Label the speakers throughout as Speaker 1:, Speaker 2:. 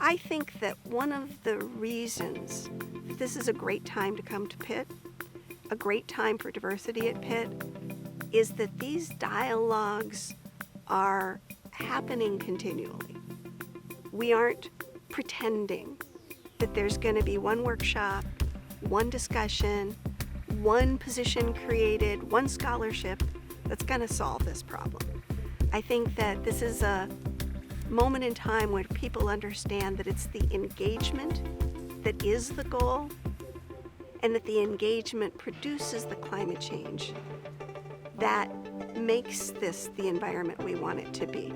Speaker 1: I think that one of the reasons this is a great time to come to Pitt, a great time for diversity at Pitt, is that these dialogues are happening continually. We aren't pretending that there's going to be one workshop, one discussion, one position created, one scholarship that's going to solve this problem. I think that this is a moment in time where people understand that it's the engagement that is the goal, and that the engagement produces the climate change that makes this the environment we want it to be.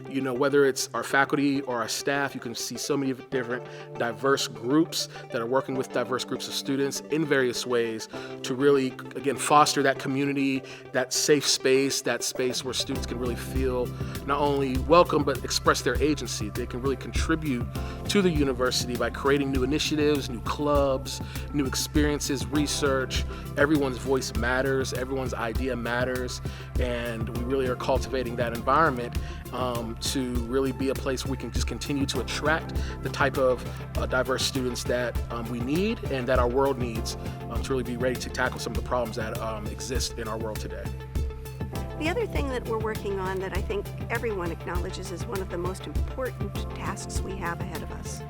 Speaker 2: You know, whether it's our faculty or our staff, you can see so many different diverse groups that are working with diverse groups of students in various ways to really, again, foster that community, that safe space, that space where students can really feel not only welcome, but express their agency. They can really contribute to the university by creating new initiatives, new clubs, new experiences, research. Everyone's voice matters, everyone's idea matters, and we really are cultivating that environment to really be a place where we can just continue to attract the type of diverse students that we need and that our world needs to really be ready to tackle some of the problems that exist in our world today.
Speaker 1: The other thing that we're working on that I think everyone acknowledges is one of the most important tasks we have ahead of us,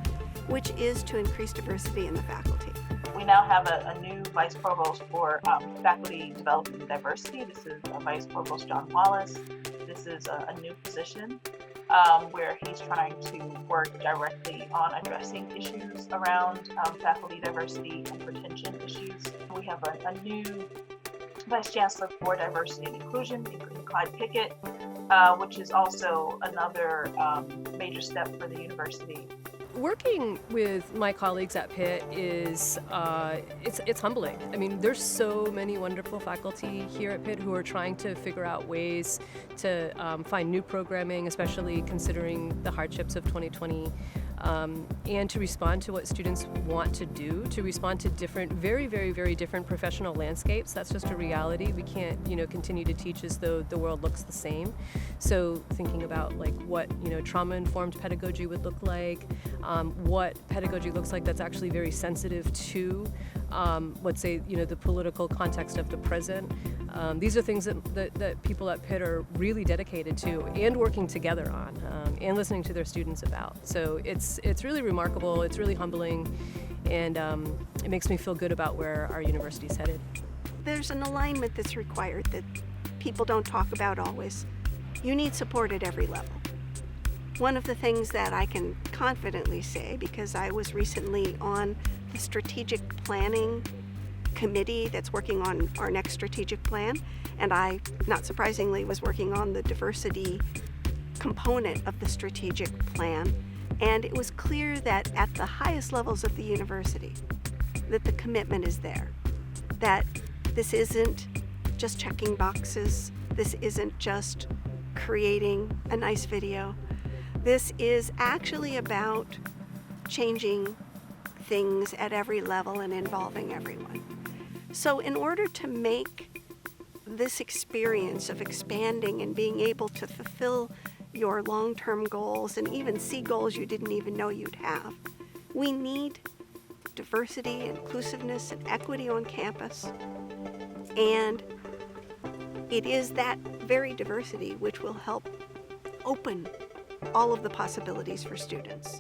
Speaker 1: which is to increase diversity in the faculty.
Speaker 3: We now have a new Vice Provost for Faculty Development and Diversity. This is Vice Provost John Wallace. This is a new position where he's trying to work directly on addressing issues around faculty diversity and retention issues. We have a new Vice Chancellor for Diversity and Inclusion, Clyde Pickett, which is also another major step for the university.
Speaker 4: Working with my colleagues at Pitt is it's humbling. I mean, there's so many wonderful faculty here at Pitt who are trying to figure out ways to find new programming, especially considering the hardships of 2020, and to respond to what students want to do, to respond to different, very, very, very different professional landscapes. That's just a reality. We can't, continue to teach as though the world looks the same. So thinking about like what, trauma-informed pedagogy would look like, what pedagogy looks like that's actually very sensitive to, let's say, the political context of the present. These are things that people at Pitt are really dedicated to and working together on, and listening to their students about. So it's really remarkable, it's really humbling, and it makes me feel good about where our university is headed.
Speaker 1: There's an alignment that's required that people don't talk about always. You need support at every level. One of the things that I can confidently say, because I was recently on the strategic planning committee that's working on our next strategic plan, and I, not surprisingly, was working on the diversity component of the strategic plan, and it was clear that at the highest levels of the university that the commitment is there, that this isn't just checking boxes, this isn't just creating a nice video. This is actually about changing things at every level and involving everyone. So in order to make this experience of expanding and being able to fulfill your long-term goals and even see goals you didn't even know you'd have, we need diversity, inclusiveness, and equity on campus. And it is that very diversity which will help open all of the possibilities for students.